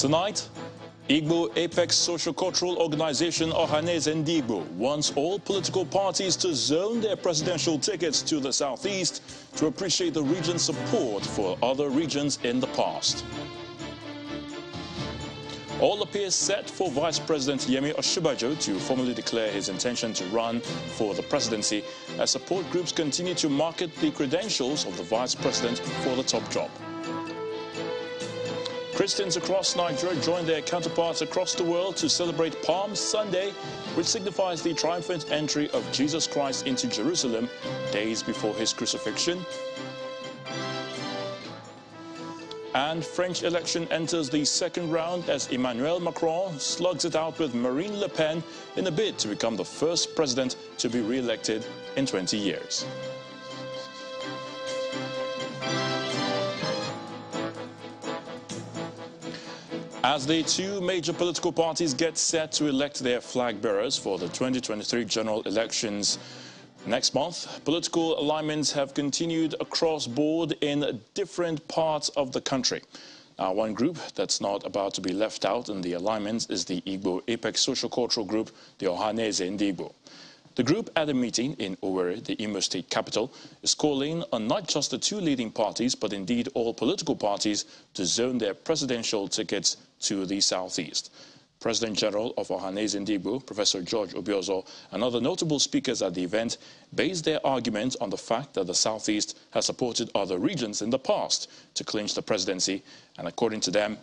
Tonight, Igbo Apex Social-Cultural Organization Ohanaeze Ndigbo wants all political parties to zone their presidential tickets to the southeast to appreciate the region's support for other regions in the past. All appears set for Vice President Yemi Osinbajo to formally declare his intention to run for the presidency as support groups continue to market the credentials of the Vice President for the top job. Christians across Nigeria join their counterparts across the world to celebrate Palm Sunday, which signifies the triumphant entry of Jesus Christ into Jerusalem days before his crucifixion. And French election enters the second round as Emmanuel Macron slugs it out with Marine Le Pen in a bid to become the first president to be re-elected in 20 years. As the two major political parties get set to elect their flag bearers for the 2023 general elections next month, political alignments have continued across board in different parts of the country. Now, one group that's not about to be left out in the alignments is the Igbo Apex Social-Cultural Group, the Ohanaeze Ndigbo. The group at a meeting in Owerri, the Imo State capital, is calling on not just the two leading parties, but indeed all political parties to zone their presidential tickets to the southeast. President General of Ohanaeze Ndigbo, Professor George Obiozor, and other notable speakers at the event based their argument on the fact that the southeast has supported other regions in the past to clinch the presidency, and according to them,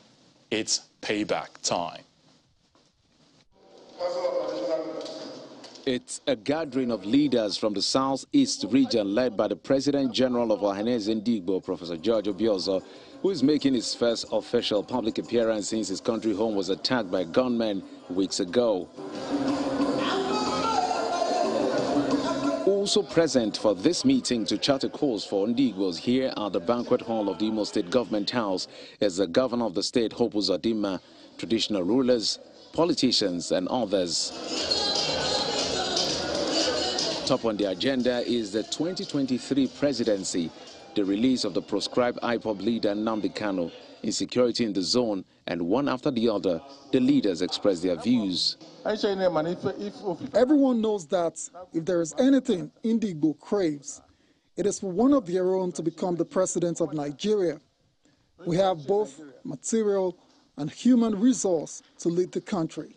it's payback time. It's a gathering of leaders from the southeast region led by the President General of Ohanaeze Ndigbo, Professor George Obiozor, who is making his first official public appearance since his country home was attacked by gunmen weeks ago. Also present for this meeting to chart a course for Ndigbos here at the banquet hall of the Imo State Government House is the governor of the state, Hope Uzodimma, traditional rulers, politicians and others. Top on the agenda is the 2023 presidency, the release of the proscribed IPOB leader Nnamdi Kanu, insecurity in the zone, and one after the other, the leaders express their views. Everyone knows that if there is anything Ndigbo craves, it is for one of their own to become the president of Nigeria. We have both material and human resource to lead the country.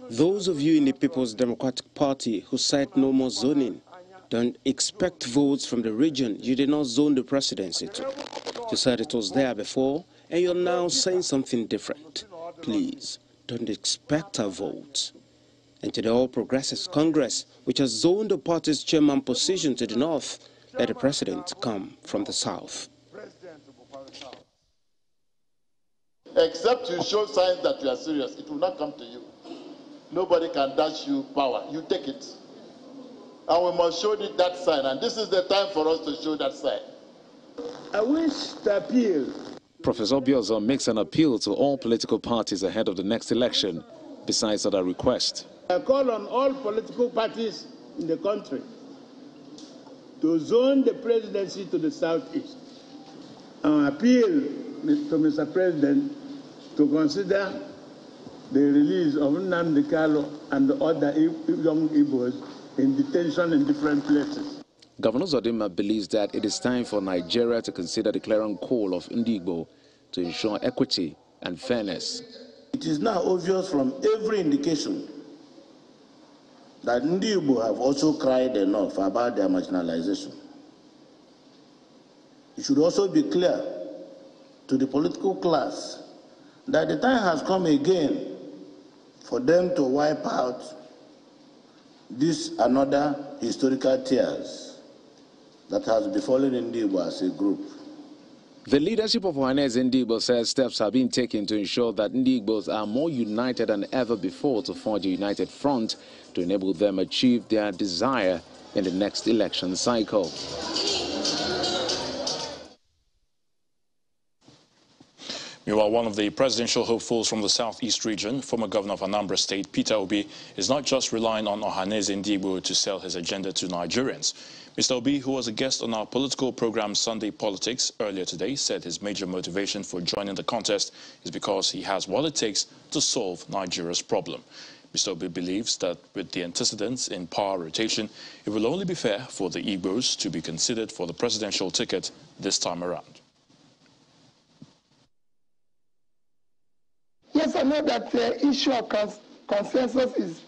Those of you in the People's Democratic Party who cite no more zoning, don't expect votes from the region you did not zone the presidency to. You said it was there before, and you're now saying something different. Please, don't expect our votes. And to the All Progressives Congress, which has zoned the party's chairman position to the north, let the president come from the south. Except you show signs that you are serious, it will not come to you. Nobody can dash you power. You take it. And we must show you that sign. And this is the time for us to show that sign. I wish to appeal. Professor Obiozor makes an appeal to all political parties ahead of the next election, besides other requests. I call on all political parties in the country to zone the presidency to the southeast. I appeal to Mr. President to consider the release of Nnamdi Kanu and the other young Igbos in detention in different places. Governor Uzodimma believes that it is time for Nigeria to consider the clarion call of Ndigbo to ensure equity and fairness. It is now obvious from every indication that Ndigbo have also cried enough about their marginalization. It should also be clear to the political class that the time has come again for them to wipe out this another historical tears that has befallen Ndigbo as a group. The leadership of Ohanaeze Ndigbo says steps have been taken to ensure that Ndigbos are more united than ever before to forge a united front to enable them achieve their desire in the next election cycle. Meanwhile, one of the presidential hopefuls from the southeast region, former governor of Anambra State, Peter Obi, is not just relying on Ohanaeze Ndigbo to sell his agenda to Nigerians. Mr. Obi, who was a guest on our political program Sunday Politics earlier today, said his major motivation for joining the contest is because he has what it takes to solve Nigeria's problem. Mr. Obi believes that with the antecedents in power rotation, it will only be fair for the Igbos to be considered for the presidential ticket this time around. Yes, I know that the issue of consensus is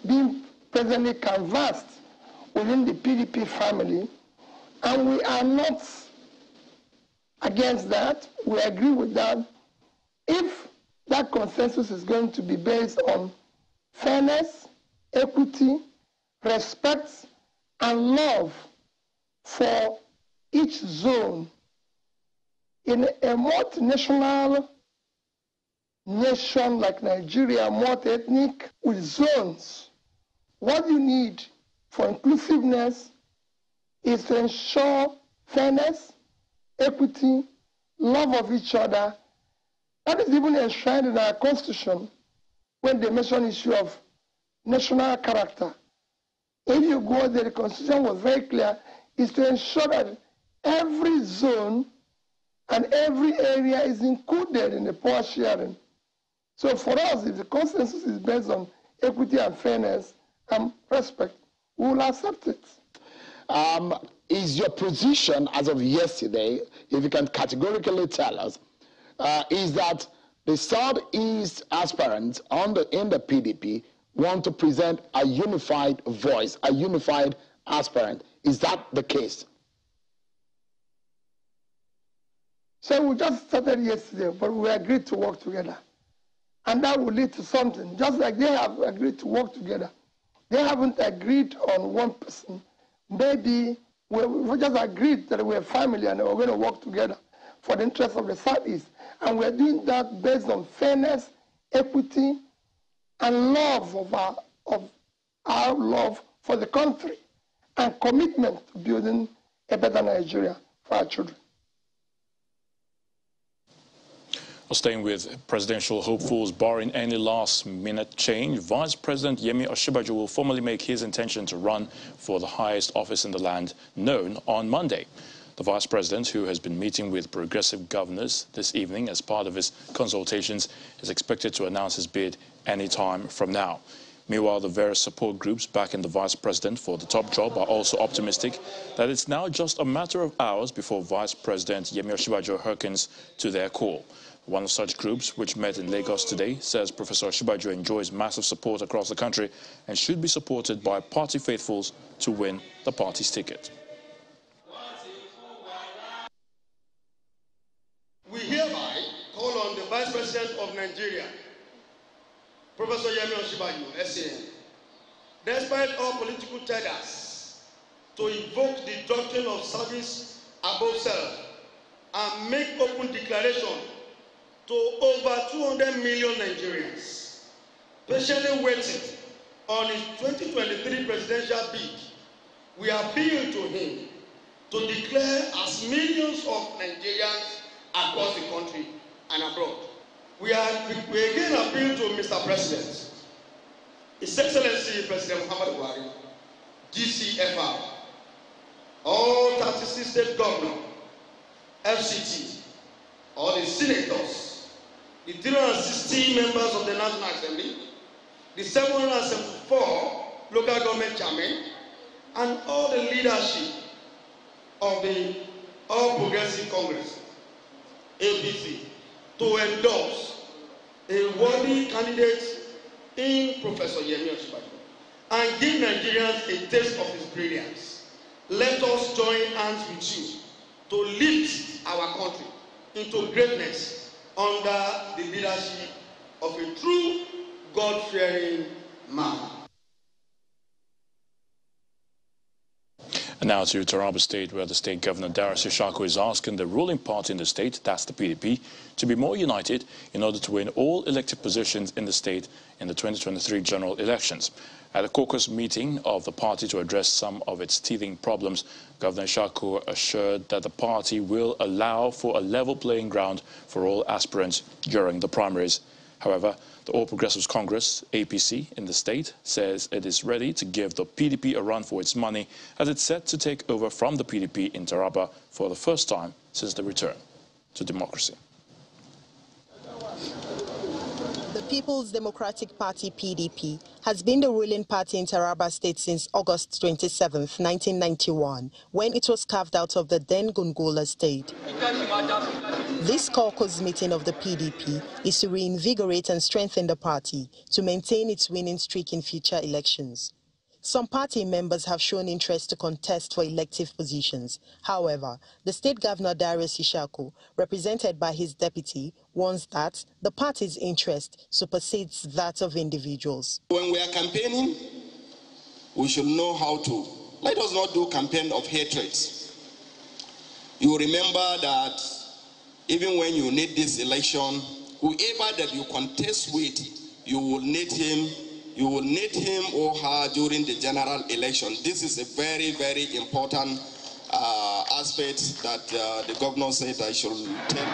being presently canvassed within the PDP family, and we are not against that. We agree with that. If that consensus is going to be based on fairness, equity, respect, and love for each zone in a multinational nation like Nigeria, multi-ethnic, with zones, what you need for inclusiveness is to ensure fairness, equity, love of each other. That is even enshrined in our Constitution when they mention issue of national character. If you go there, the Constitution was very clear, is to ensure that every zone and every area is included in the power sharing. So for us, if the consensus is based on equity and fairness and respect, we will accept it. Is your position as of yesterday, if you can categorically tell us, is that the Southeast aspirants in the PDP want to present a unified voice, a unified aspirant? Is that the case? So we just started yesterday, but we agreed to work together. And that will lead to something, just like they have agreed to work together. They haven't agreed on one person. Maybe we just agreed that we're a family and we're going to work together for the interest of the Southeast. And we're doing that based on fairness, equity, and love of our love for the country and commitment to building a better Nigeria for our children. Staying with presidential hopefuls, barring any last-minute change, Vice President Yemi Osinbajo will formally make his intention to run for the highest office in the land known on Monday. The Vice President, who has been meeting with progressive governors this evening as part of his consultations, is expected to announce his bid any time from now. Meanwhile, the various support groups backing the Vice President for the top job are also optimistic that it's now just a matter of hours before Vice President Yemi Osinbajo hearkens to their call. One of such groups, which met in Lagos today, says Professor Osinbajo enjoys massive support across the country and should be supported by party faithfuls to win the party's ticket. We hereby call on the Vice President of Nigeria, Professor Yemi Osinbajo, SAN, despite all political tethers, to invoke the doctrine of service above self and make open declaration to over 200 million Nigerians patiently waiting on his 2023 presidential bid. We appeal to him to declare as millions of Nigerians across the country and abroad. We again appeal to Mr. President, His Excellency President Muhammadu Buhari, GCFR, all 36 state governors, FCT, all the senators, the 360 members of the National Assembly, the 774 local government chairmen, and all the leadership of the All Progressive Congress, APC, to endorse a worthy candidate in Professor Yemi Osinbajo and give Nigerians a taste of his brilliance. Let us join hands with you to lift our country into greatness under the leadership of a true God-fearing man. And now to Taraba State, where the state governor Darius Ishaku is asking the ruling party in the state, that's the PDP, to be more united in order to win all elected positions in the state in the 2023 general elections. At a caucus meeting of the party to address some of its teething problems, Governor Ishaku assured that the party will allow for a level playing ground for all aspirants during the primaries. However, the All Progressives Congress, APC, in the state says it is ready to give the PDP a run for its money as it's set to take over from the PDP in Taraba for the first time since the return to democracy. The People's Democratic Party, PDP, has been the ruling party in Taraba State since August 27, 1991, when it was carved out of the then Gongola State. This caucus meeting of the PDP is to reinvigorate and strengthen the party to maintain its winning streak in future elections. Some party members have shown interest to contest for elective positions. However, the state governor Darius Ishaku, represented by his deputy, warns that the party's interest supersedes that of individuals. When we are campaigning, we should know how to. Let us not do campaign of hatred. You remember that even when you need this election, whoever that you contest with, you will need him or her during the general election. This is a very, very important aspect that the governor said I should take.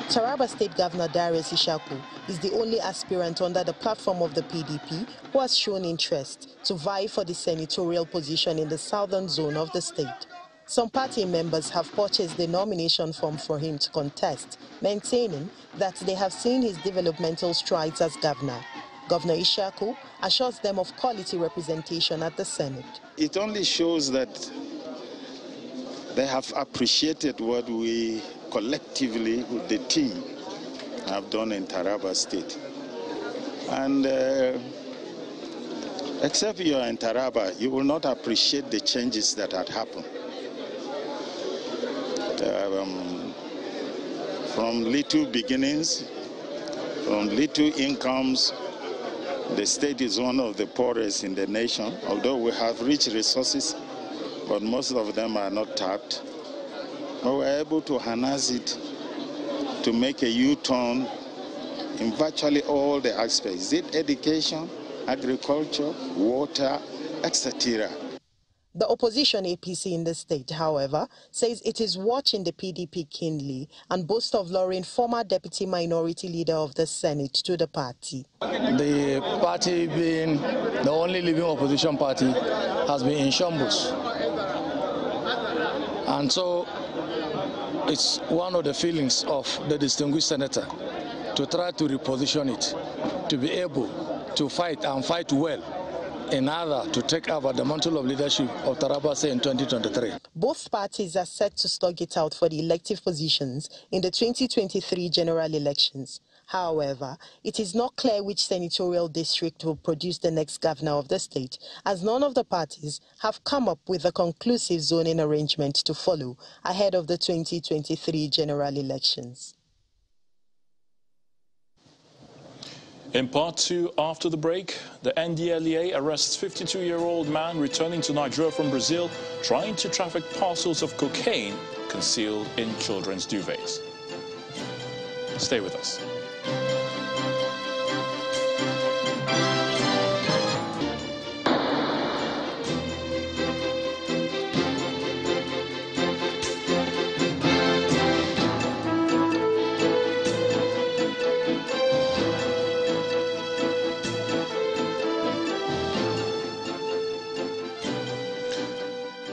Taraba State Governor Darius Ishaku is the only aspirant under the platform of the PDP who has shown interest to vie for the senatorial position in the southern zone of the state. Some party members have purchased the nomination form for him to contest, maintaining that they have seen his developmental strides as governor. Governor Ishaku assures them of quality representation at the Senate. It only shows that they have appreciated what we collectively, with the team, have done in Taraba State. And except you are in Taraba, you will not appreciate the changes that had happened. From little beginnings, from little incomes, the state is one of the poorest in the nation. Although we have rich resources, but most of them are not tapped. But we're able to harness it to make a U-turn in virtually all the aspects. Is it education, agriculture, water, etc.? The opposition APC in the state, however, says it is watching the PDP keenly and boasts of luring former deputy minority leader of the Senate to the party. The party, being the only living opposition party, has been in shambles. And so it's one of the feelings of the distinguished senator to try to reposition it, to be able to fight and fight well in order to take over the mantle of leadership of Taraba State in 2023. Both parties are set to slug it out for the elective positions in the 2023 general elections. However, it is not clear which senatorial district will produce the next governor of the state, as none of the parties have come up with a conclusive zoning arrangement to follow ahead of the 2023 general elections. In part two, after the break, the NDLEA arrests 52-year-old man returning to Nigeria from Brazil, trying to traffic parcels of cocaine concealed in children's duvets. Stay with us.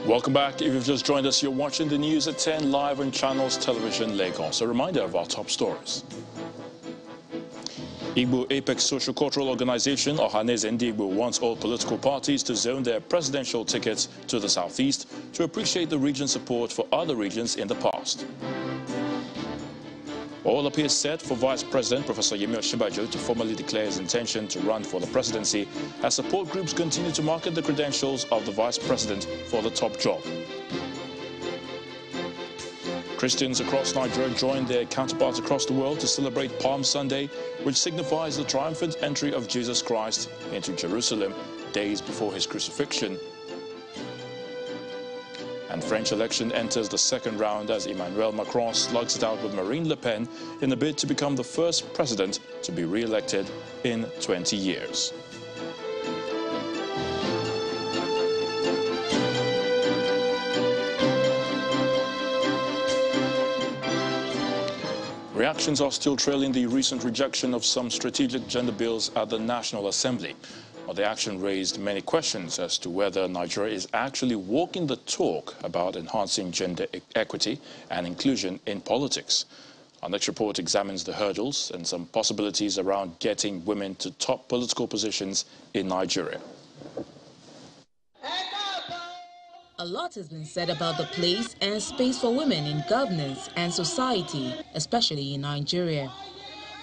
Welcome back. If you've just joined us, you're watching the news at 10 live on Channels Television Lagos. A reminder of our top stories. Igbo Apex Socio-Cultural Organization, Ohaneze Ndigbo, wants all political parties to zone their presidential tickets to the southeast to appreciate the region's support for other regions in the past. All appears set for Vice President Professor Yemi Osinbajo to formally declare his intention to run for the presidency as support groups continue to market the credentials of the Vice President for the top job. Christians across Nigeria joined their counterparts across the world to celebrate Palm Sunday, which signifies the triumphant entry of Jesus Christ into Jerusalem days before his crucifixion. And French election enters the second round as Emmanuel Macron slugs it out with Marine Le Pen in a bid to become the first president to be re-elected in 20 years. Reactions are still trailing the recent rejection of some strategic gender bills at the National Assembly. Well, the action raised many questions as to whether Nigeria is actually walking the talk about enhancing gender equity and inclusion in politics. Our next report examines the hurdles and some possibilities around getting women to top political positions in Nigeria. A lot has been said about the place and space for women in governance and society, especially in Nigeria.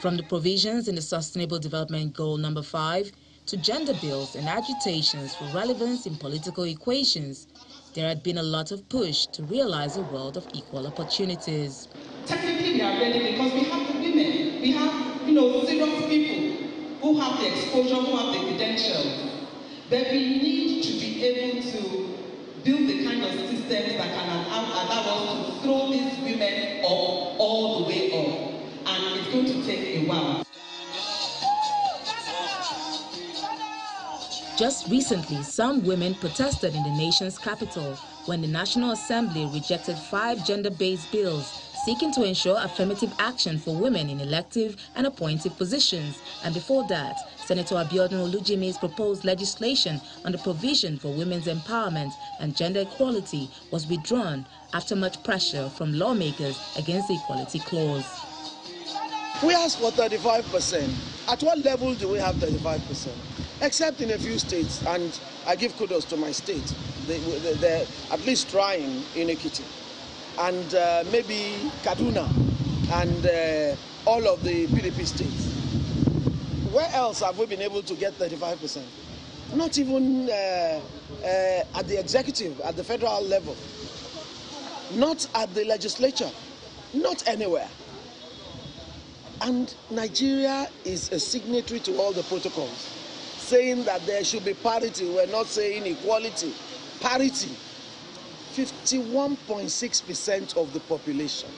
From the provisions in the Sustainable Development Goal number 5 to gender bills and agitations for relevance in political equations, there had been a lot of push to realize a world of equal opportunities. Technically, we are ready because we have the women. We have, serious people who have the exposure, who have the credentials. But we need to be able to build the kind of systems that can allow us to throw these women up all the way up. And it's going to take a while. Just recently, some women protested in the nation's capital when the National Assembly rejected 5 gender-based bills seeking to ensure affirmative action for women in elective and appointed positions. And before that, Senator Abiodun Olujimi's proposed legislation on the provision for women's empowerment and gender equality was withdrawn after much pressure from lawmakers against the Equality Clause. We asked for 35%. At what level do we have 35%? Except in a few states, and I give kudos to my state. They're at least trying in Ekiti. And maybe Kaduna and all of the PDP states. Where else have we been able to get 35%? Not even at the executive, at the federal level. Not at the legislature. Not anywhere. And Nigeria is a signatory to all the protocols, saying that there should be parity. We're not saying equality. Parity. 51.6% of the population.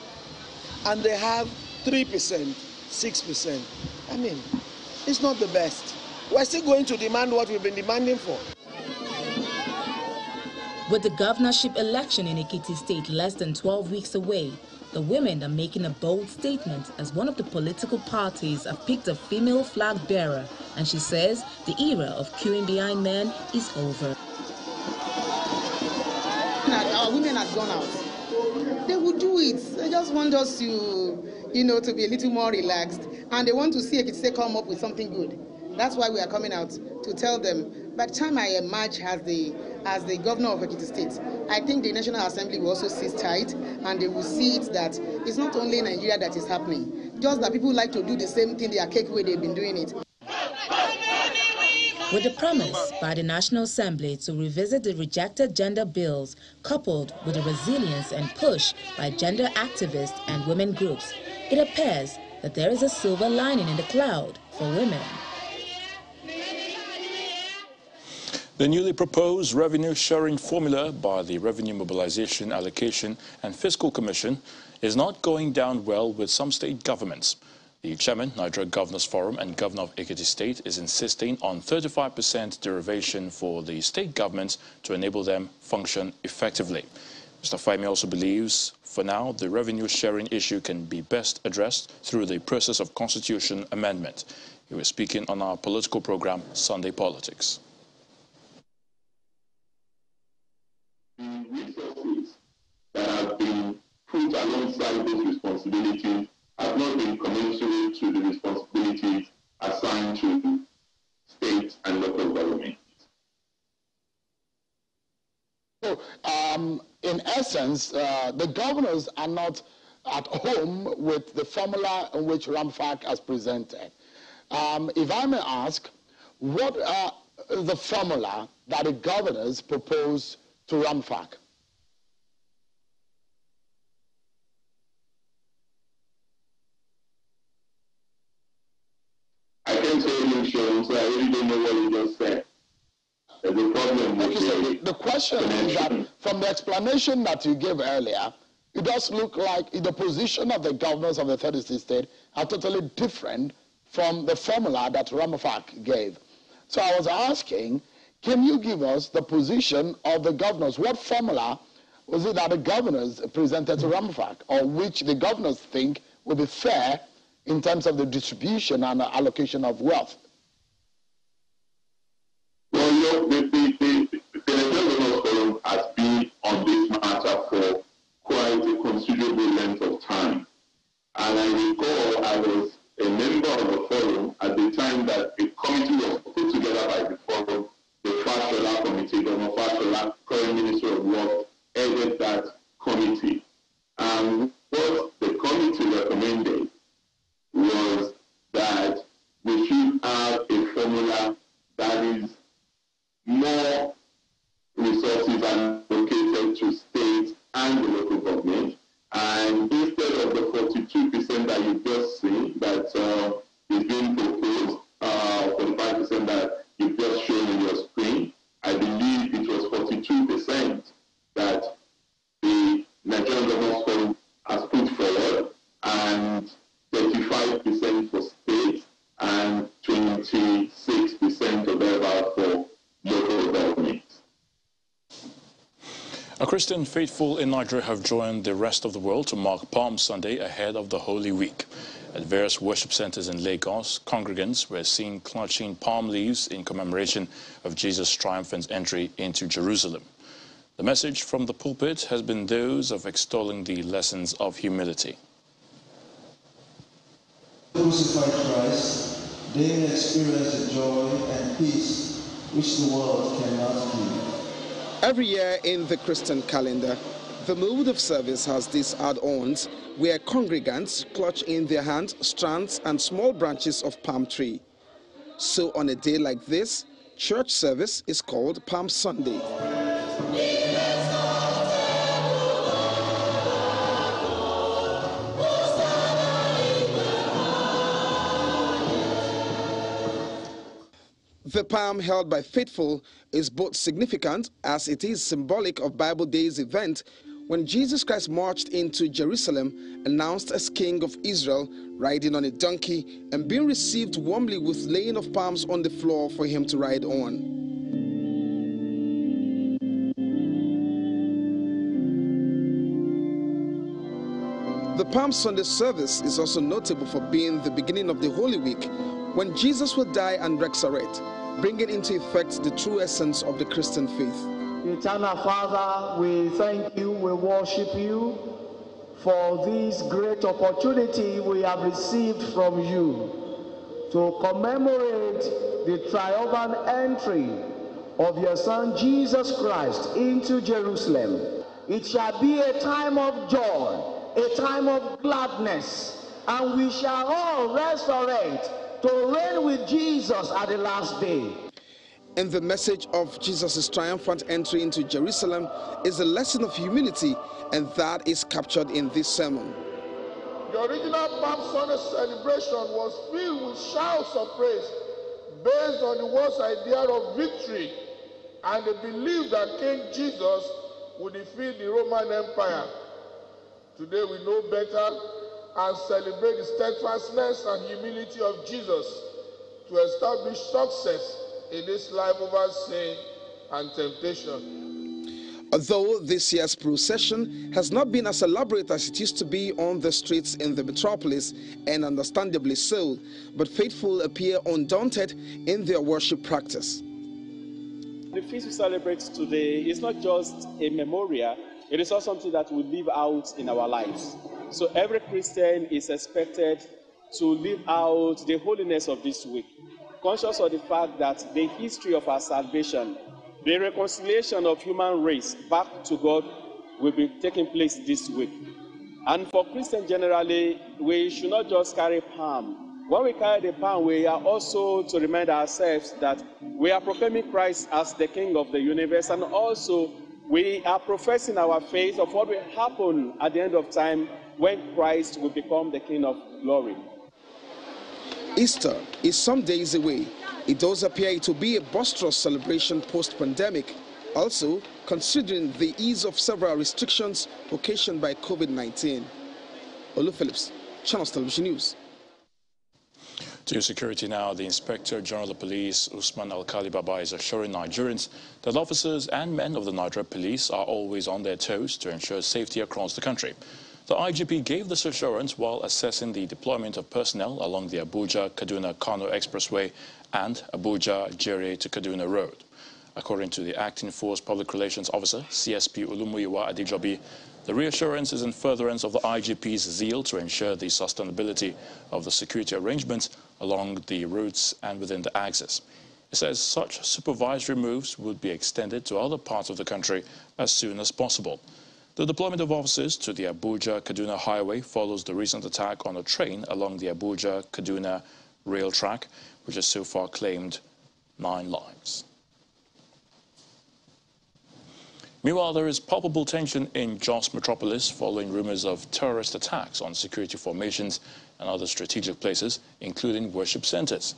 And they have 3%, 6%. I mean, it's not the best. We're still going to demand what we've been demanding for. With the governorship election in Ekiti State less than 12 weeks away, the women are making a bold statement as one of the political parties have picked a female flag bearer, and she says the era of queuing behind men is over. Our women have gone out. They will do it. They just want us to, to be a little more relaxed, and they want to see Ekiti State come up with something good. That's why we are coming out to tell them. By the time I emerge as the governor of Ekiti State, I think the National Assembly will also sit tight, and they will see it that it's not only in Nigeria that is happening. Just that people like to do the same thing the archaic way they've been doing it. With the promise by the National Assembly to revisit the rejected gender bills, coupled with the resilience and push by gender activists and women groups, it appears that there is a silver lining in the cloud for women. The newly proposed revenue sharing formula by the Revenue Mobilization, Allocation and Fiscal Commission is not going down well with some state governments. The chairman, Nigeria Governors Forum and Governor of Ekiti State, is insisting on 35% derivation for the state governments to enable them function effectively. Mr. Fahimi also believes, for now, the revenue sharing issue can be best addressed through the process of constitution amendment. He was speaking on our political program, Sunday Politics. The resources that have been put alongside those responsibilities have not been commensurate to the responsibilities assigned to state and local government. So, in essence, the governors are not at home with the formula in which RAMFAC has presented. If I may ask, what are the formula that the governors propose to RAMFAC? I can't say you, Sean, so I really don't know what you just said. There's a problem with the question is that from the explanation that you gave earlier, it does look like the position of the governors of the 36 states are totally different from the formula that Ramaphosa gave. So I was asking, can you give us the position of the governors? What formula was it that the governors presented to Ramaphosa, or which the governors think will be fair in terms of the distribution and allocation of wealth? Well, the Nigerian Forum has been on this matter for quite a considerable length of time. And I recall I was a member of the forum at the time that a committee was put together by the forum, the Fashola Committee, Governor Fashola, current Minister of Work, headed that committee. And what the committee recommended was that we should have a formula that is more resources allocated to states and the local government. And instead of the 42% that you've just seen that is being proposed, 45% that you've just shown on your screen, I believe it was 42% that the Nigerian Governors Forum has put forward, and 35% for states, and 26% or thereabout for local governments. Christian faithful in Nigeria have joined the rest of the world to mark Palm Sunday ahead of the Holy Week. At various worship centers in Lagos, congregants were seen clutching palm leaves in commemoration of Jesus' triumphant entry into Jerusalem. The message from the pulpit has been those of extolling the lessons of humility. Crucified Christ, they experience the joy and peace which the world cannot give. Every year in the Christian calendar, the mode of service has these add-ons where congregants clutch in their hands strands and small branches of palm tree. So on a day like this, church service is called Palm Sunday. The palm held by faithful is both significant as it is symbolic of Bible Day's event when Jesus Christ marched into Jerusalem, announced as King of Israel, riding on a donkey and being received warmly with laying of palms on the floor for him to ride on. The Palm Sunday service is also notable for being the beginning of the Holy Week, when Jesus will die and resurrect, bringing into effect the true essence of the Christian faith. Eternal Father, we thank you, we worship you for this great opportunity we have received from you to commemorate the triumphant entry of your Son Jesus Christ into Jerusalem. It shall be a time of joy, a time of gladness, and we shall all resurrect to reign with Jesus at the last day. And the message of Jesus' triumphant entry into Jerusalem is a lesson of humility, and that is captured in this sermon. The original Palm Sunday celebration was filled with shouts of praise based on the world's idea of victory and the belief that King Jesus would defeat the Roman Empire. Today we know better and celebrate the steadfastness and humility of Jesus to establish success in this life over sin and temptation. Although this year's procession has not been as elaborate as it used to be on the streets in the metropolis, and understandably so, but faithful appear undaunted in their worship practice. The feast we celebrate today is not just a memorial, it is also something that we live out in our lives. So every Christian is expected to live out the holiness of this week, conscious of the fact that the history of our salvation, the reconciliation of human race back to God, will be taking place this week. And for Christians generally, we should not just carry palm. When we carry the palm, we are also to remind ourselves that we are proclaiming Christ as the King of the universe, and also we are professing our faith of what will happen at the end of time when Christ will become the King of glory. Easter is some days away. It does appear it will be a boisterous celebration post-pandemic, also considering the ease of several restrictions occasioned by COVID-19. Olu Phillips, Channels Television News. To security now, the Inspector General of Police, Usman Alkali Baba, is assuring Nigerians that officers and men of the Nigeria Police are always on their toes to ensure safety across the country. The IGP gave this assurance while assessing the deployment of personnel along the Abuja-Kaduna-Kano Expressway and Abuja-Jere to Kaduna Road. According to the Acting Force Public Relations Officer, CSP Olumuyiwa Adejobi, the reassurance is in furtherance of the IGP's zeal to ensure the sustainability of the security arrangements along the routes and within the axis. It says such supervisory moves would be extended to other parts of the country as soon as possible. The deployment of officers to the Abuja-Kaduna Highway follows the recent attack on a train along the Abuja-Kaduna rail track, which has so far claimed 9 lives. Meanwhile, there is palpable tension in Jos metropolis following rumors of terrorist attacks on security formations and other strategic places, including worship centers.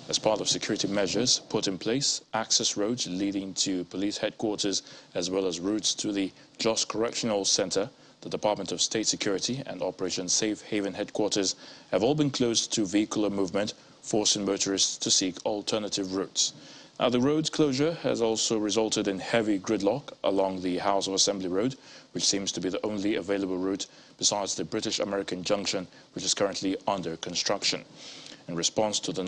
As part of security measures put in place, access roads leading to police headquarters as well as routes to the Jos Correctional Center, the Department of State Security and Operation Safe Haven headquarters have all been closed to vehicular movement, forcing motorists to seek alternative routes. Now, the road closure has also resulted in heavy gridlock along the House of Assembly Road, which seems to be the only available route besides the British-American Junction, which is currently under construction. In response to the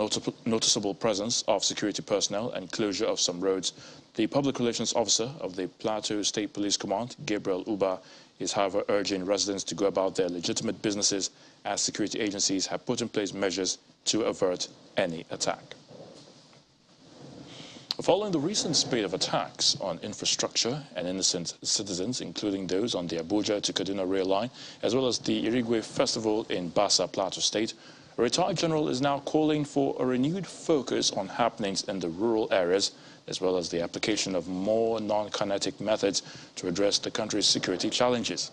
noticeable presence of security personnel and closure of some roads, the Public Relations Officer of the Plateau State Police Command, Gabriel Uba, is however urging residents to go about their legitimate businesses as security agencies have put in place measures to avert any attack. Following the recent spate of attacks on infrastructure and innocent citizens, including those on the Abuja to Kaduna rail line, as well as the Irigwe Festival in Basa, Plateau State, a retired general is now calling for a renewed focus on happenings in the rural areas, as well as the application of more non-kinetic methods to address the country's security challenges.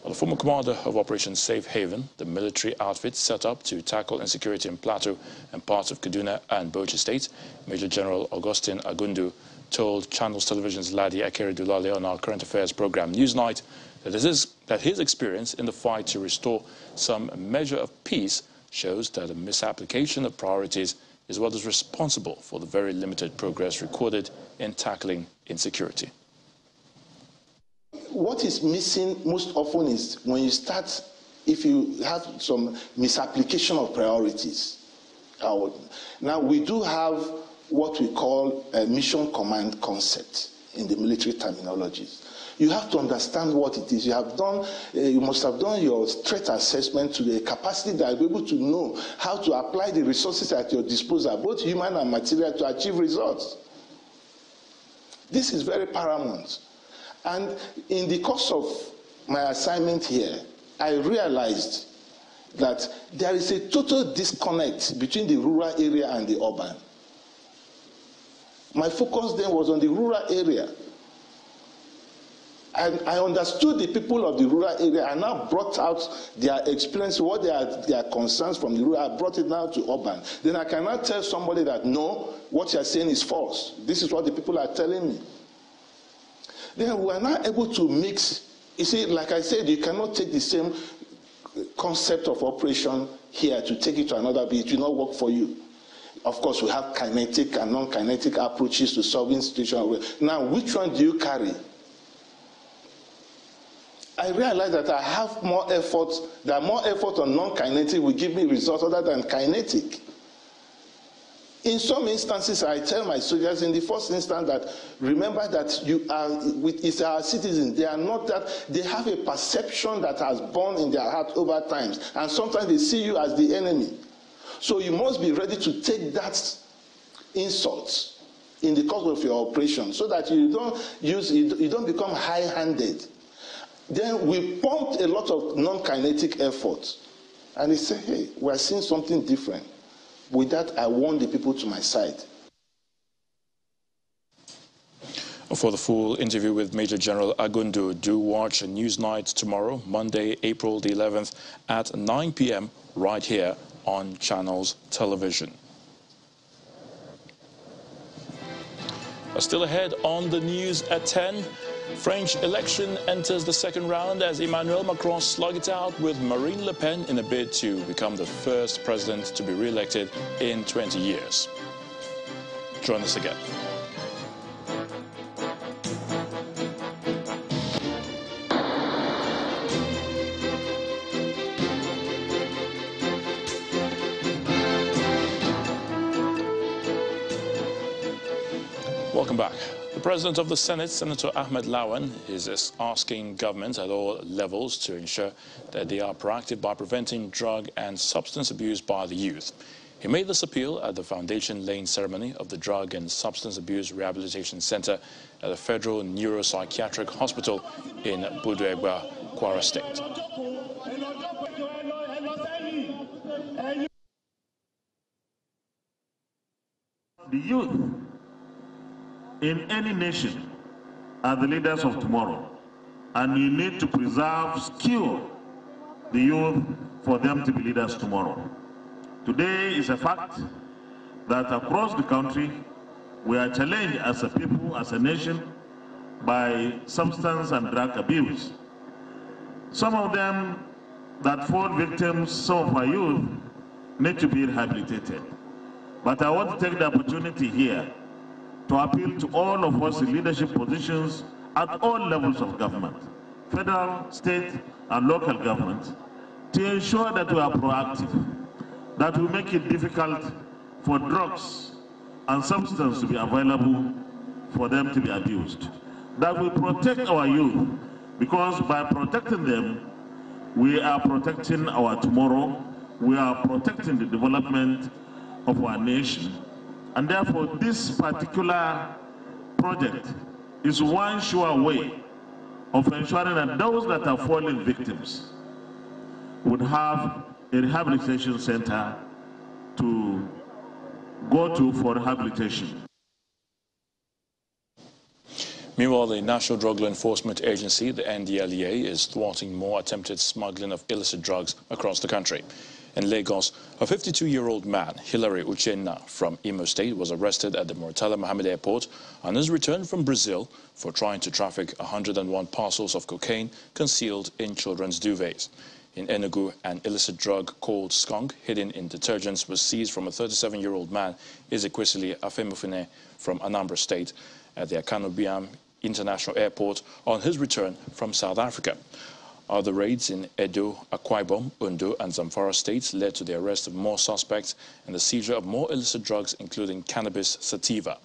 The former commander of Operation Safe Haven, the military outfit set up to tackle insecurity in Plateau and parts of Kaduna and Bauchi states, Major General Augustine Agundu, told Channels Television's Ladi Akeredulale on our current affairs program Newsnight that his experience in the fight to restore some measure of peace shows that a misapplication of priorities is what is responsible for the very limited progress recorded in tackling insecurity. What is missing most often is when you start, if you have some misapplication of priorities. Now, we do have what we call a mission command concept in the military terminologies. You have to understand what it is. You must have done your threat assessment to the capacity that you're able to know how to apply the resources at your disposal, both human and material, to achieve results. This is very paramount. And in the course of my assignment here, I realized that there is a total disconnect between the rural area and the urban. My focus then was on the rural area. And I understood the people of the rural area and now brought out their experience, what their concerns from the rural. I brought it now to urban. Then I cannot tell somebody that, no, what you're saying is false. This is what the people are telling me. Then we are not able to mix. You see, like I said, you cannot take the same concept of operation here to take it to another, but it will not work for you. Of course, we have kinetic and non-kinetic approaches to solving situations. Now, which one do you carry? I realize that I have more effort, that more effort on non-kinetic will give me results other than kinetic. In some instances, I tell my soldiers in the first instance that remember that you are with our citizens. They are not that, they have a perception that has born in their heart over time, and sometimes they see you as the enemy. So you must be ready to take that insult in the course of your operation, so that you don't become high-handed. Then we pumped a lot of non-kinetic effort, and they say, hey, we're seeing something different. With that, I want the people to my side. For the full interview with Major General Agundu, do watch Newsnight tomorrow, Monday, April the 11th at 9 p.m. right here on Channels Television. Still ahead on the news at 10, French election enters the second round as Emmanuel Macron slug it out with Marine Le Pen in a bid to become the first president to be re-elected in 20 years. Join us again. Welcome back. The President of the Senate, Senator Ahmed Lawan, is asking governments at all levels to ensure that they are proactive by preventing drug and substance abuse by the youth. He made this appeal at the foundation laying ceremony of the Drug and Substance Abuse Rehabilitation Center at the Federal Neuropsychiatric Hospital in Buduegba, Kwara State. The youth in any nation are the leaders of tomorrow, and you need to preserve, skill the youth for them to be leaders tomorrow. Today is a fact that across the country we are challenged as a people, as a nation, by substance and drug abuse. Some of them that fall victims, some of our youth, need to be rehabilitated. But I want to take the opportunity here to appeal to all of us in leadership positions at all levels of government, federal, state, and local government, to ensure that we are proactive, that we make it difficult for drugs and substances to be available for them to be abused, that we protect our youth, because by protecting them, we are protecting our tomorrow, we are protecting the development of our nation. And therefore, this particular project is one sure way of ensuring that those that are fallen victims would have a rehabilitation center to go to for rehabilitation. Meanwhile, the National Drug Law Enforcement Agency, the NDLEA, is thwarting more attempted smuggling of illicit drugs across the country. In Lagos, a 52-year-old man, Hilary Uchenna from Imo State, was arrested at the Murtala Mohammed Airport on his return from Brazil for trying to traffic 101 parcels of cocaine concealed in children's duvets. In Enugu, an illicit drug called skunk, hidden in detergents, was seized from a 37-year-old man, Ezekwesili Afemofine, from Anambra State at the Akanu Biam International Airport on his return from South Africa. Other raids in Edo, Akwa Ibom, Ondo, and Zamfara states led to the arrest of more suspects and the seizure of more illicit drugs, including cannabis sativa.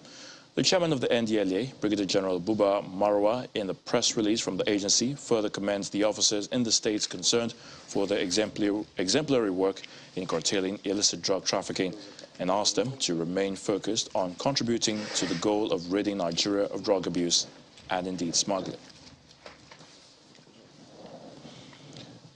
The chairman of the NDLEA, Brigadier General Buba Marwa, in the press release from the agency, further commends the officers in the states concerned for their exemplary work in curtailing illicit drug trafficking and asked them to remain focused on contributing to the goal of ridding Nigeria of drug abuse and indeed smuggling.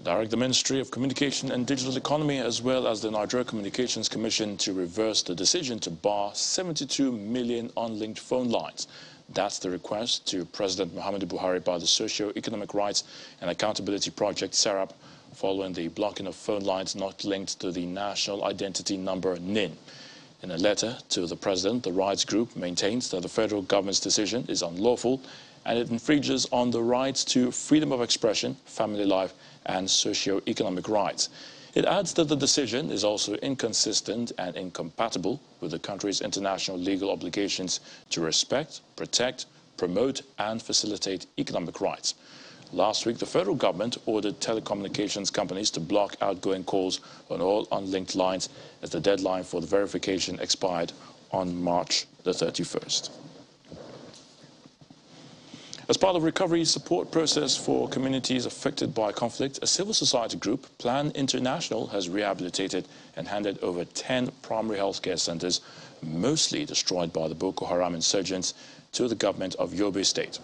Direct the Ministry of Communication and Digital Economy, as well as the Nigeria Communications Commission, to reverse the decision to bar 72 million unlinked phone lines. That's the request to President Muhammadu Buhari by the Socio-Economic Rights and Accountability Project, SERAP, following the blocking of phone lines not linked to the National Identity Number, NIN. In a letter to the President, the rights group maintains that the federal government's decision is unlawful and it infringes on the rights to freedom of expression, family life, and socio-economic rights. It adds that the decision is also inconsistent and incompatible with the country's international legal obligations to respect, protect, promote, and facilitate economic rights. Last week, the federal government ordered telecommunications companies to block outgoing calls on all unlinked lines as the deadline for the verification expired on March the 31st. As part of the recovery support process for communities affected by conflict, a civil society group, Plan International, has rehabilitated and handed over 10 primary healthcare centers, mostly destroyed by the Boko Haram insurgents, to the government of Yobe State.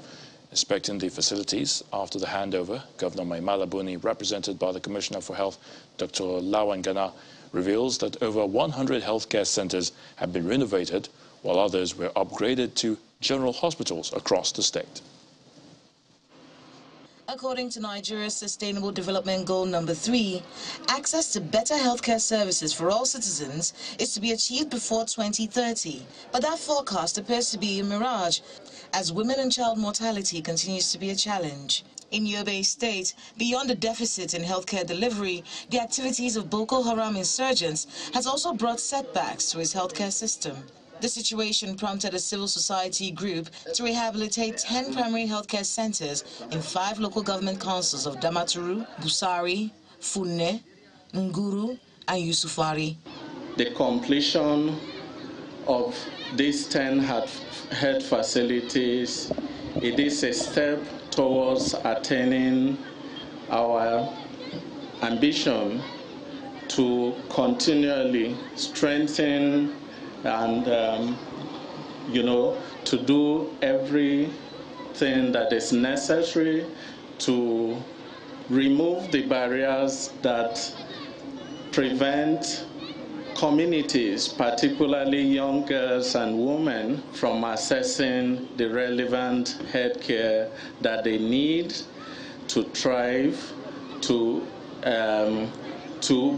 Inspecting the facilities after the handover, Governor Maimala Buni, represented by the Commissioner for Health, Dr. Lawan Gana, reveals that over 100 healthcare centers have been renovated, while others were upgraded to general hospitals across the state. According to Nigeria's Sustainable Development Goal number 3, access to better healthcare services for all citizens is to be achieved before 2030. But that forecast appears to be a mirage, as women and child mortality continues to be a challenge. In Yobe State, beyond the deficit in healthcare delivery, the activities of Boko Haram insurgents has also brought setbacks to its healthcare system. The situation prompted a civil society group to rehabilitate 10 primary healthcare centers in 5 local government councils of Damaturu, Busari, Funne, Nguru, and Yusufari. The completion of these 10 health facilities, it is a step towards attaining our ambition to continually strengthen and, to do everything that is necessary to remove the barriers that prevent communities, particularly young girls and women, from accessing the relevant healthcare that they need to thrive, to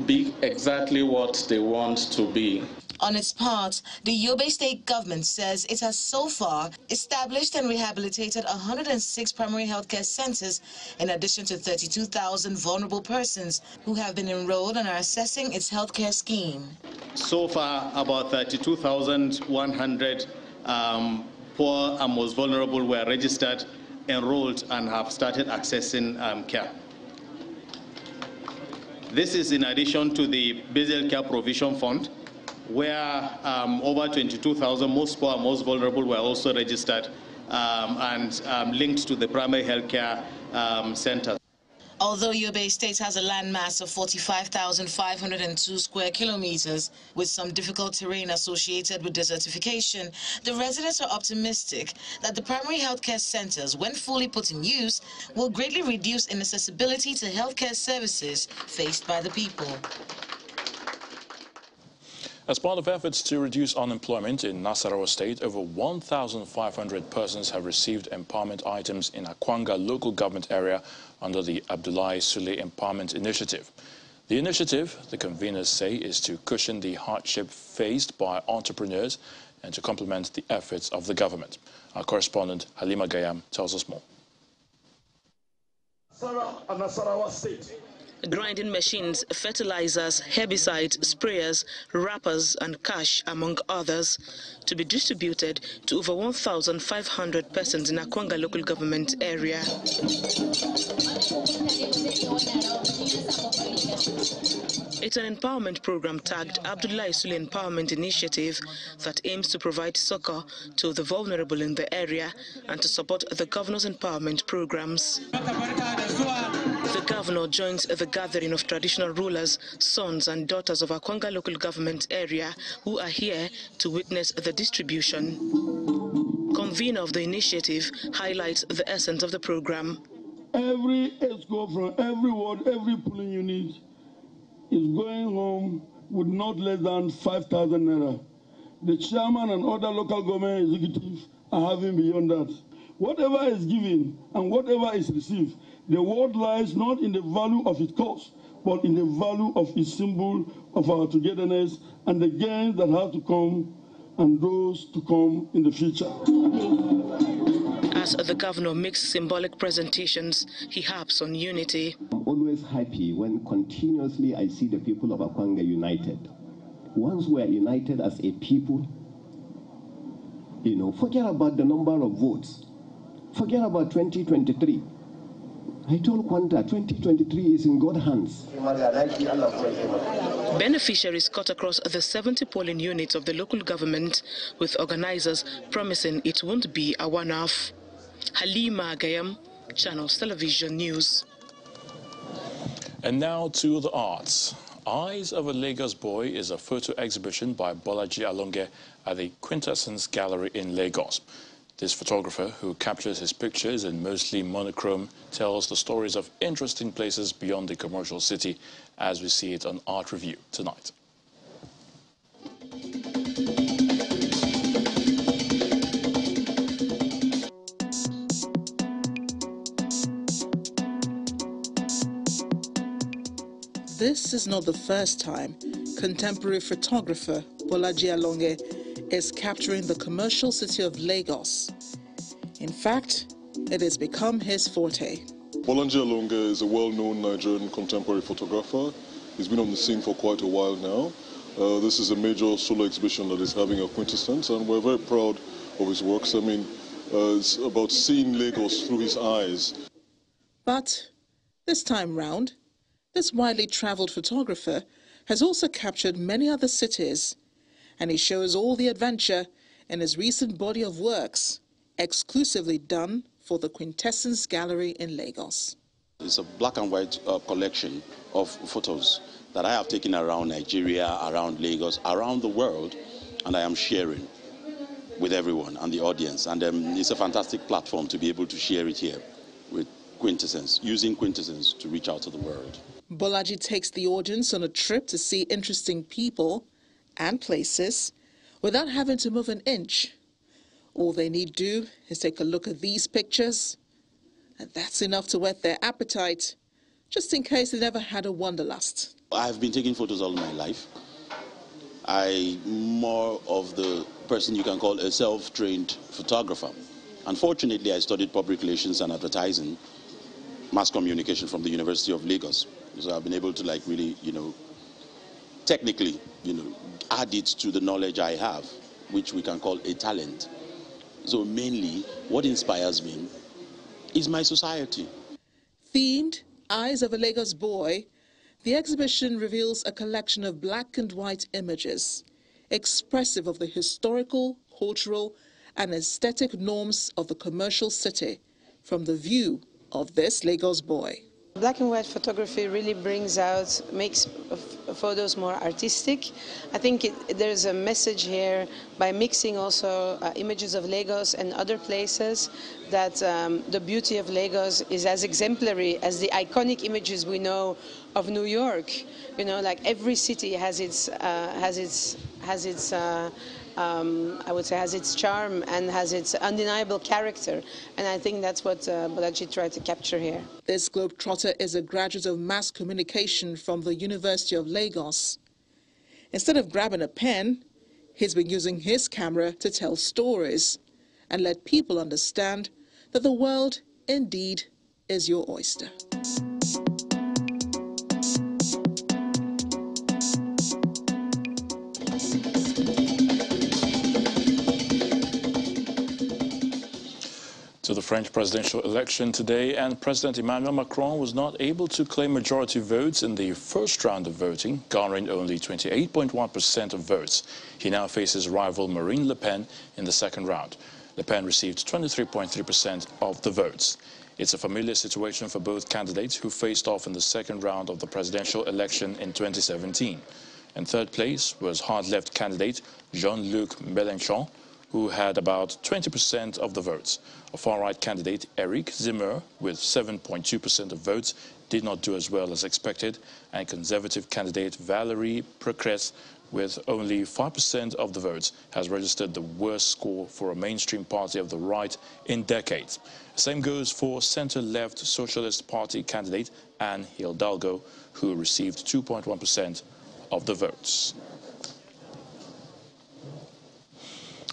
be exactly what they want to be. On its part, the Yobe State government says it has so far established and rehabilitated 106 primary healthcare centers, in addition to 32,000 vulnerable persons who have been enrolled and are assessing its healthcare scheme. So far, about 32,100 poor and most vulnerable were registered, enrolled, and have started accessing care. This is in addition to the Basal Care Provision Fund, where over 22,000 most poor and most vulnerable were also registered and linked to the primary health care centers. Although Yobe State has a landmass of 45,502 square kilometers, with some difficult terrain associated with desertification, the residents are optimistic that the primary healthcare centers, when fully put in use, will greatly reduce inaccessibility to healthcare services faced by the people. As part of efforts to reduce unemployment in Nasarawa State, over 1,500 persons have received empowerment items in Akwanga local government area under the Abdullahi Sule Empowerment Initiative. The initiative, the conveners say, is to cushion the hardship faced by entrepreneurs and to complement the efforts of the government. Our correspondent Halima Gayam tells us more. Nasarawa State. Grinding machines, fertilizers, herbicides, sprayers, wrappers and cash, among others, to be distributed to over 1,500 persons in Akwanga local government area. It's an empowerment program tagged Abdullahi Sule Empowerment Initiative that aims to provide succor to the vulnerable in the area and to support the governor's empowerment programs. The governor joins the gathering of traditional rulers, sons and daughters of Akwanga local government area who are here to witness the distribution. Convener of the initiative highlights the essence of the program. Every ESCO from every ward, every polling unit is going home with not less than 5,000 naira. The chairman and other local government executives are having beyond that. Whatever is given and whatever is received, the word lies not in the value of its cost, but in the value of its symbol of our togetherness and the gains that have to come and those to come in the future. As the governor makes symbolic presentations, he harps on unity. I'm always happy when continuously I see the people of Akwanga united. Once we are united as a people, forget about the number of votes. Forget about 2023. I told Kwanta, 2023 is in God's hands. Beneficiaries cut across the 70 polling units of the local government, with organizers promising it won't be a one-off. Halima Gayam, Channels Television News. And now to the arts. Eyes of a Lagos Boy is a photo exhibition by Bolaji Alonge at the Quintessence Gallery in Lagos. This photographer, who captures his pictures in mostly monochrome, tells the stories of interesting places beyond the commercial city as we see it on Art Review tonight. This is not the first time contemporary photographer Bolaji Alonge is capturing the commercial city of Lagos. In fact, it has become his forte. Bolaji Alonge is a well-known Nigerian contemporary photographer. He's been on the scene for quite a while now. This is a major solo exhibition that is having a quintessence, and we're very proud of his works. I mean, it's about seeing Lagos through his eyes. But this time round, this widely traveled photographer has also captured many other cities, and he shows all the adventure in his recent body of works, exclusively done for the Quintessence Gallery in Lagos. It's a black and white collection of photos that I have taken around Nigeria, around Lagos, around the world, and I am sharing with everyone and the audience. And it's a fantastic platform to be able to share it here with Quintessence, using Quintessence to reach out to the world. Bolaji takes the audience on a trip to see interesting people and places without having to move an inch. All they need do is take a look at these pictures, and that's enough to whet their appetite, just in case they never had a wanderlust. I've been taking photos all my life. I'm more of the person you can call a self-trained photographer. Unfortunately, I studied public relations and advertising, mass communication from the University of Lagos. So I've been able to really, technically, add it to the knowledge I have, which we can call a talent. So mainly, what inspires me is my society. Themed Eyes of a Lagos Boy, the exhibition reveals a collection of black and white images, expressive of the historical, cultural, and aesthetic norms of the commercial city from the view of this Lagos boy. Black and white photography really makes photos more artistic. I think there's a message here by mixing also images of Lagos and other places, that the beauty of Lagos is as exemplary as the iconic images we know of New York. Like every city has its I would say has its charm and has its undeniable character, and I think that's what Bolaji tried to capture here. This globetrotter is a graduate of mass communication from the University of Lagos. Instead of grabbing a pen, he's been using his camera to tell stories and let people understand that the world indeed is your oyster. To the French presidential election today, and President Emmanuel Macron was not able to claim majority votes in the first round of voting, garnering only 28.1% of votes. He now faces rival Marine Le Pen in the second round. Le Pen received 23.3% of the votes. It's a familiar situation for both candidates who faced off in the second round of the presidential election in 2017. In third place was hard-left candidate Jean-Luc Mélenchon, who had about 20% of the votes. A far-right candidate, Eric Zemmour, with 7.2% of votes, did not do as well as expected, and conservative candidate Valérie Pécresse, with only 5% of the votes, has registered the worst score for a mainstream party of the right in decades. The same goes for centre-left Socialist Party candidate Anne Hidalgo, who received 2.1% of the votes.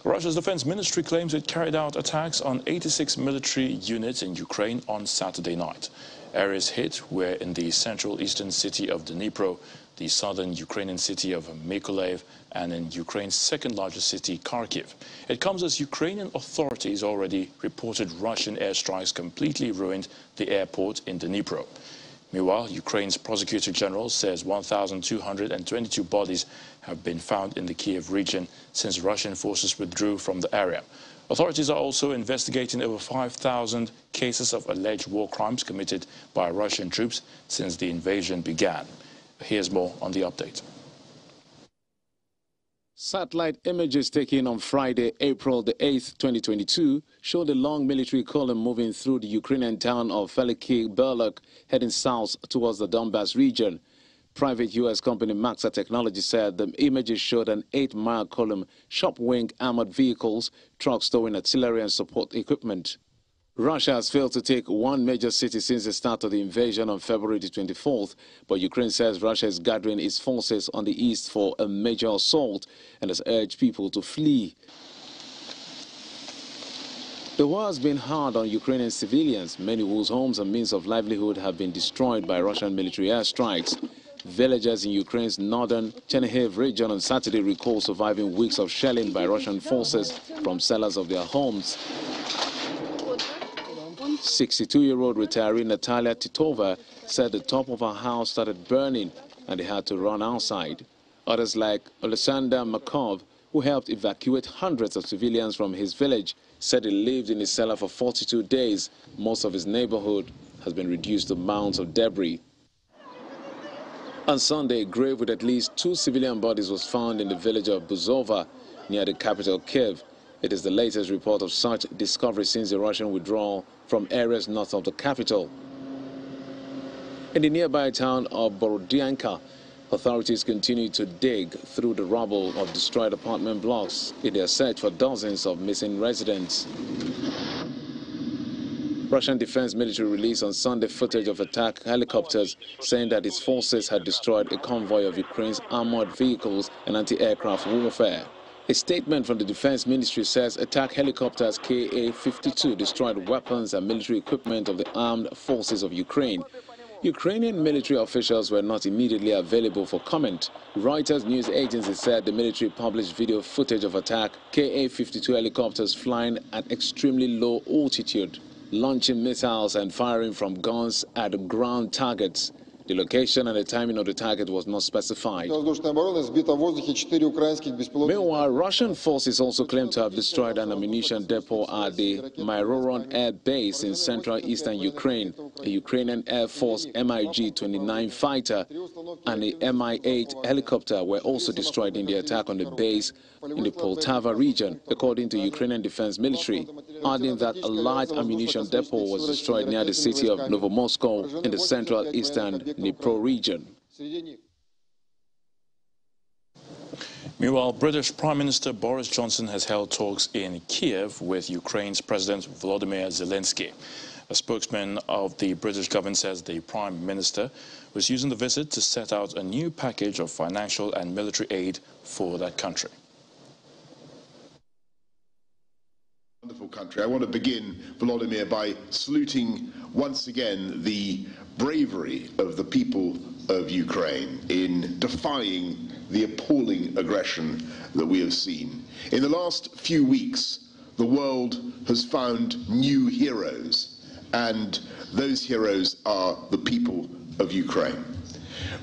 Russia's defense ministry claims it carried out attacks on 86 military units in Ukraine on Saturday night. Areas hit were in the central eastern city of Dnipro, the southern Ukrainian city of Mykolaiv, and in Ukraine's second largest city, Kharkiv. It comes as Ukrainian authorities already reported Russian airstrikes completely ruined the airport in Dnipro. Meanwhile, Ukraine's prosecutor general says 1,222 bodies have been found in the Kiev region since Russian forces withdrew from the area. Authorities are also investigating over 5,000 cases of alleged war crimes committed by Russian troops since the invasion began. Here's more on the update. Satellite images taken on Friday, April the 8th, 2022, showed a long military column moving through the Ukrainian town of Veliki Berluk, heading south towards the Donbas region. Private U.S. company Maxa Technology said the images showed an 8-mile column, sharp-wing armored vehicles, trucks towing artillery and support equipment. Russia has failed to take one major city since the start of the invasion on February the 24th, but Ukraine says Russia is gathering its forces on the east for a major assault and has urged people to flee. The war has been hard on Ukrainian civilians, many whose homes and means of livelihood have been destroyed by Russian military airstrikes. Villagers in Ukraine's northern Chernihiv region on Saturday recall surviving weeks of shelling by Russian forces from cellars of their homes. 62-year-old retiree Natalia Titova said the top of her house started burning and they had to run outside. Others like Alexander Makov, who helped evacuate hundreds of civilians from his village, said he lived in his cellar for 42 days. Most of his neighborhood has been reduced to mounds of debris. On Sunday, a grave with at least 2 civilian bodies was found in the village of Buzova, near the capital Kiev. It is the latest report of such discovery since the Russian withdrawal from areas north of the capital. In the nearby town of Borodyanka, authorities continue to dig through the rubble of destroyed apartment blocks in their search for dozens of missing residents. Russian Defense Military released on Sunday footage of attack helicopters saying that its forces had destroyed a convoy of Ukraine's armored vehicles and anti-aircraft warfare. A statement from the Defense Ministry says attack helicopters Ka-52 destroyed weapons and military equipment of the armed forces of Ukraine. Ukrainian military officials were not immediately available for comment. Reuters news agency said the military published video footage of attack Ka-52 helicopters flying at extremely low altitude, launching missiles and firing from guns at ground targets. The location and the timing of the target was not specified. Meanwhile, Russian forces also claim to have destroyed an ammunition depot at the Myroron Air Base in central eastern Ukraine. A Ukrainian Air Force MiG-29 fighter and the Mi-8 helicopter were also destroyed in the attack on the base in the Poltava region, according to Ukrainian Defense Military, adding that a large ammunition depot was destroyed near the city of Novomoscow in the central eastern Dnipro region. Meanwhile, British Prime Minister Boris Johnson has held talks in Kiev with Ukraine's President Volodymyr Zelensky. A spokesman of the British government says the Prime Minister was using the visit to set out a new package of financial and military aid for that country. Wonderful country. I want to begin, Volodymyr, by saluting once again the bravery of the people of Ukraine in defying the appalling aggression that we have seen. In the last few weeks, the world has found new heroes, and those heroes are the people of Ukraine.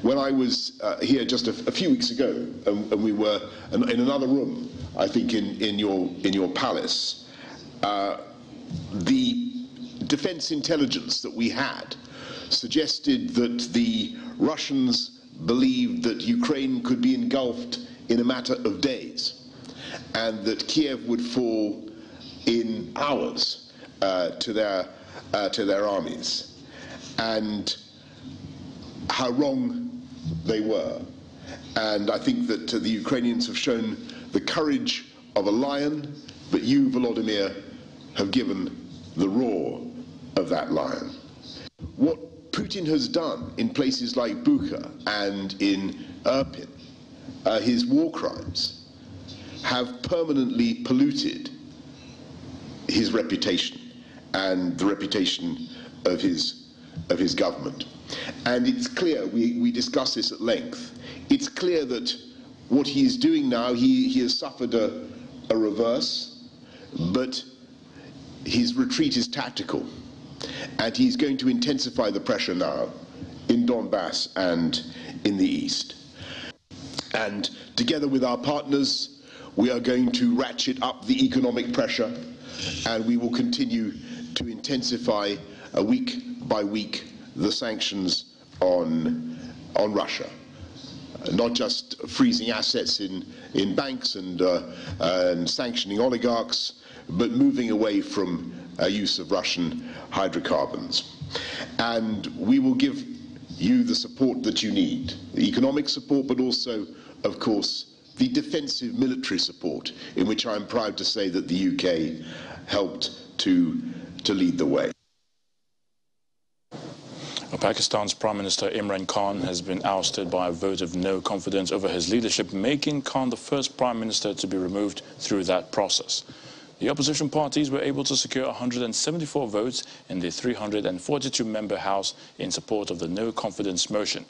When I was here just a few weeks ago, and we were in another room, I think in your palace, the defense intelligence that we had suggested that the Russians believed that Ukraine could be engulfed in a matter of days, and that Kiev would fall in hours to their armies, and how wrong they were. And I think that the Ukrainians have shown the courage of a lion, but you, Volodymyr, have given the roar of that lion. What Putin has done in places like Bucha and in Irpin, his war crimes, have permanently polluted his reputation and the reputation of his government. And it's clear, we discussed this at length, it's clear that what he is doing now, he has suffered a reverse, but his retreat is tactical, and he's going to intensify the pressure now in Donbass and in the east. And together with our partners, we are going to ratchet up the economic pressure, and we will continue to intensify week by week the sanctions on Russia. Not just freezing assets in banks and sanctioning oligarchs, but moving away from use of Russian hydrocarbons. And we will give you the support that you need, the economic support, but also, of course, the defensive military support, in which I'm proud to say that the UK helped to to lead the way. Pakistan's Prime Minister Imran Khan has been ousted by a vote of no confidence over his leadership, making Khan the first Prime Minister to be removed through that process. The opposition parties were able to secure 174 votes in the 342-member House in support of the no confidence motion.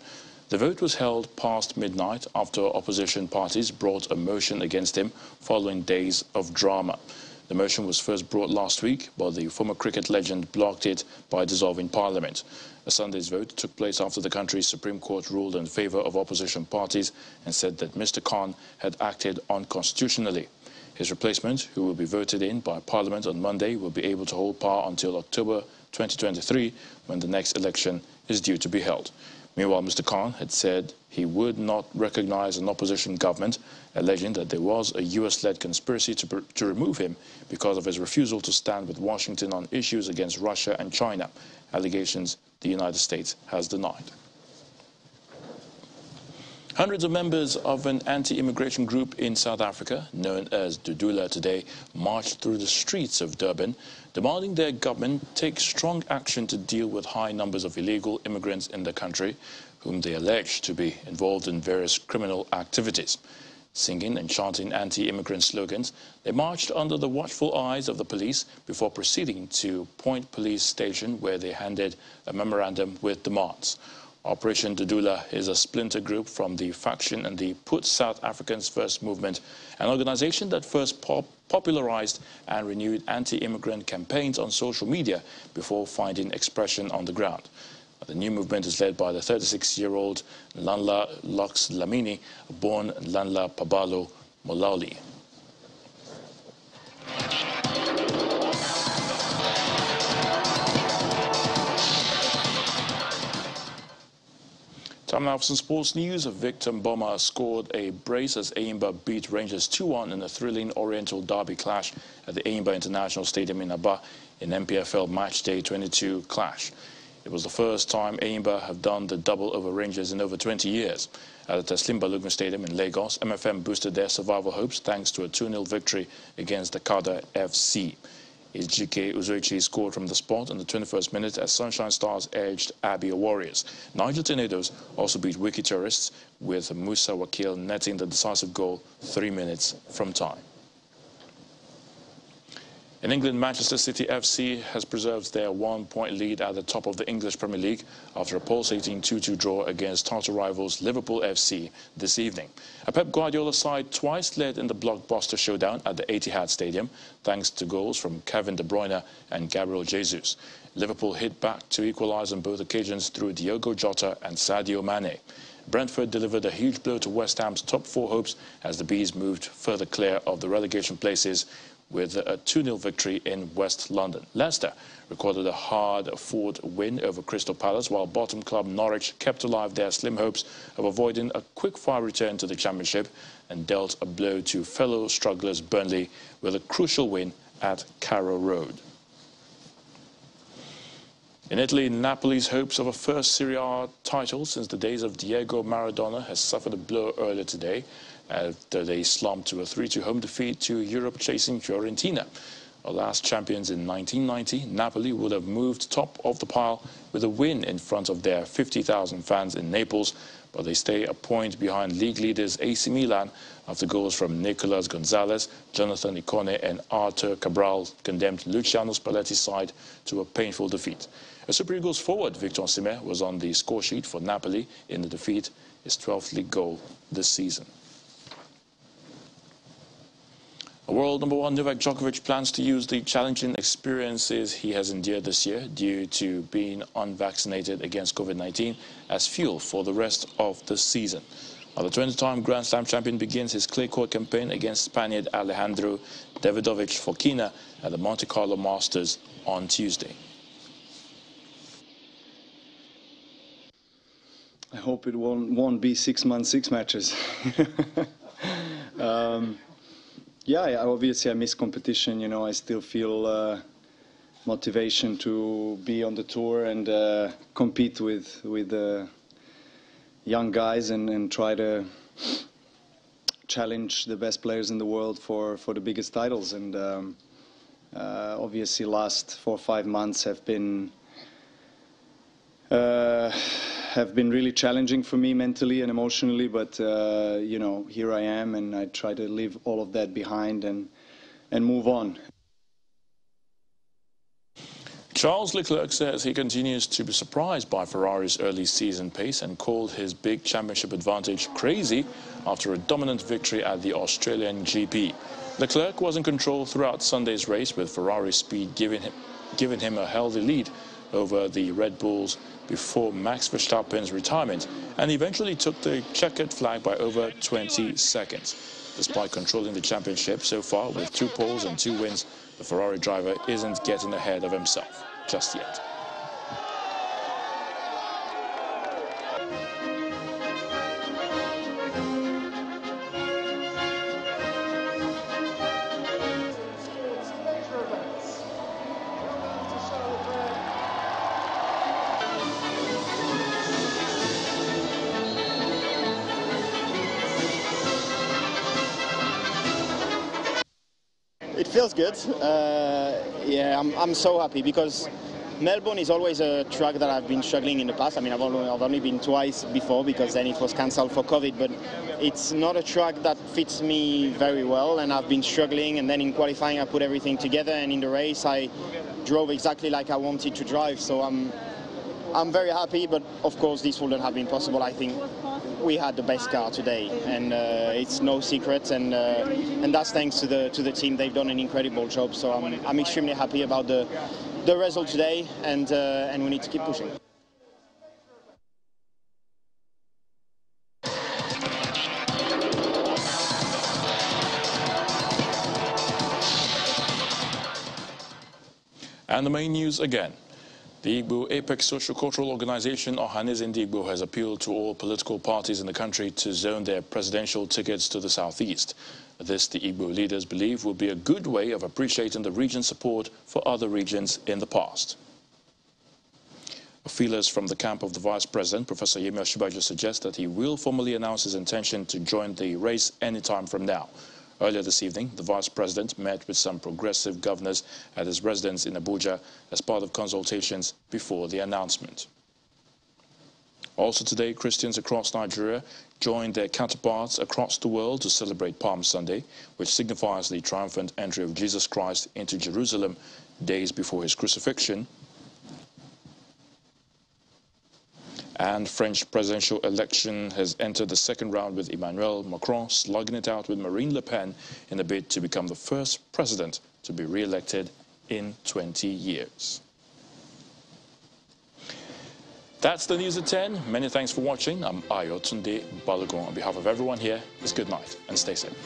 The vote was held past midnight after opposition parties brought a motion against him following days of drama. The motion was first brought last week, but the former cricket legend blocked it by dissolving Parliament. A Sunday's vote took place after the country's Supreme Court ruled in favor of opposition parties and said that Mr. Khan had acted unconstitutionally. His replacement, who will be voted in by Parliament on Monday, will be able to hold power until October 2023, when the next election is due to be held. Meanwhile, Mr. Khan had said he would not recognize an opposition government, alleging that there was a US-led conspiracy to remove him because of his refusal to stand with Washington on issues against Russia and China, allegations the United States has denied. Hundreds of members of an anti-immigration group in South Africa, known as Dudula today, marched through the streets of Durban, demanding their government take strong action to deal with high numbers of illegal immigrants in the country, whom they allege to be involved in various criminal activities. Singing and chanting anti-immigrant slogans, they marched under the watchful eyes of the police before proceeding to Point Police Station, where they handed a memorandum with demands. Operation Dudula is a splinter group from the faction and the Put South Africans First movement, an organization that first popularized and renewed anti-immigrant campaigns on social media before finding expression on the ground. The new movement is led by the 36-year-old Lanla Lux Lamini, born Lanla Pabalo Molauli. Time now for some sports news. Victor Mboma scored a brace as Enyimba beat Rangers 2-1 in a thrilling Oriental Derby clash at the Enyimba International Stadium in Aba in MPFL Matchday 22 clash. It was the first time Enyimba have done the double over Rangers in over 20 years. At the Teslim Balogun Stadium in Lagos, MFM boosted their survival hopes thanks to a 2-0 victory against Dakada FC. Ejike Uzoichi scored from the spot in the 21st minute as Sunshine Stars edged Abia Warriors. Niger Tornadoes also beat Wiki Tourists, with Musa Wakil netting the decisive goal 3 minutes from time. In England, Manchester City FC has preserved their 1-point lead at the top of the English Premier League after a pulsating 2-2 draw against title rivals Liverpool FC this evening. A Pep Guardiola side twice led in the blockbuster showdown at the Etihad Stadium, thanks to goals from Kevin De Bruyne and Gabriel Jesus. Liverpool hit back to equalise on both occasions through Diogo Jota and Sadio Mane. Brentford delivered a huge blow to West Ham's top four hopes as the Bees moved further clear of the relegation places with a 2-0 victory in West London. Leicester recorded a hard-fought win over Crystal Palace, while bottom club Norwich kept alive their slim hopes of avoiding a quick-fire return to the Championship and dealt a blow to fellow strugglers Burnley with a crucial win at Carrow Road. In Italy, Napoli's hopes of a first Serie A title since the days of Diego Maradona has suffered a blow earlier today after they slumped to a 3-2 home defeat to Europe-chasing Fiorentina. Our last champions in 1990, Napoli would have moved top of the pile with a win in front of their 50,000 fans in Naples, but they stay a point behind league leaders AC Milan after goals from Nicolas Gonzalez, Jonathan Ikone and Arthur Cabral condemned Luciano Spalletti's side to a painful defeat. A Super Eagles forward, Victor Osimhen, was on the scoresheet for Napoli in the defeat, his 12th league goal this season. World number one Novak Djokovic plans to use the challenging experiences he has endured this year due to being unvaccinated against COVID-19 as fuel for the rest of the season. Now, the 20-time Grand Slam champion begins his clay court campaign against Spaniard Alejandro Davidovich Fokina at the Monte Carlo Masters on Tuesday. I hope it won't be 6 months, 6 matches. Yeah, obviously I miss competition. You know, I still feel motivation to be on the tour and compete with young guys and try to challenge the best players in the world for the biggest titles. And Obviously, last 4 or 5 months have been really challenging for me mentally and emotionally, but you know, here I am, and I try to leave all of that behind and move on. Charles Leclerc says he continues to be surprised by Ferrari's early season pace and called his big championship advantage crazy after a dominant victory at the Australian GP. Leclerc was in control throughout Sunday's race, with Ferrari's speed giving him a healthy lead over the Red Bulls before Max Verstappen's retirement, and eventually took the checkered flag by over 20 seconds. Despite controlling the championship so far with 2 poles and 2 wins, the Ferrari driver isn't getting ahead of himself just yet. It feels good. Yeah, I'm so happy because Melbourne is always a track that I've been struggling in the past. I mean, I've only been twice before because then it was cancelled for COVID, but it's not a track that fits me very well, and I've been struggling. And then in qualifying, I put everything together, and in the race, I drove exactly like I wanted to drive. So I'm very happy, but of course, this wouldn't have been possible. I think we had the best car today, and it's no secret, and that's thanks to the team. They've done an incredible job. So I'm extremely happy about the result today, and we need to keep pushing. And the main news again. The Igbo Apex Socio-Cultural Organization, Ohanaeze Ndigbo, has appealed to all political parties in the country to zone their presidential tickets to the southeast. This, the Igbo leaders believe, will be a good way of appreciating the region's support for other regions in the past. Feelers from the camp of the Vice President, Professor Yemi Osinbajo, suggest that he will formally announce his intention to join the race anytime from now. Earlier this evening, the Vice President met with some progressive governors at his residence in Abuja as part of consultations before the announcement. Also today, Christians across Nigeria joined their counterparts across the world to celebrate Palm Sunday, which signifies the triumphant entry of Jesus Christ into Jerusalem days before his crucifixion. And French presidential election has entered the second round with Emmanuel Macron slugging it out with Marine Le Pen in a bid to become the first president to be re-elected in 20 years. That's the news at 10. Many thanks for watching. I'm Ayotunde Balogun. On behalf of everyone here, it's good night and stay safe.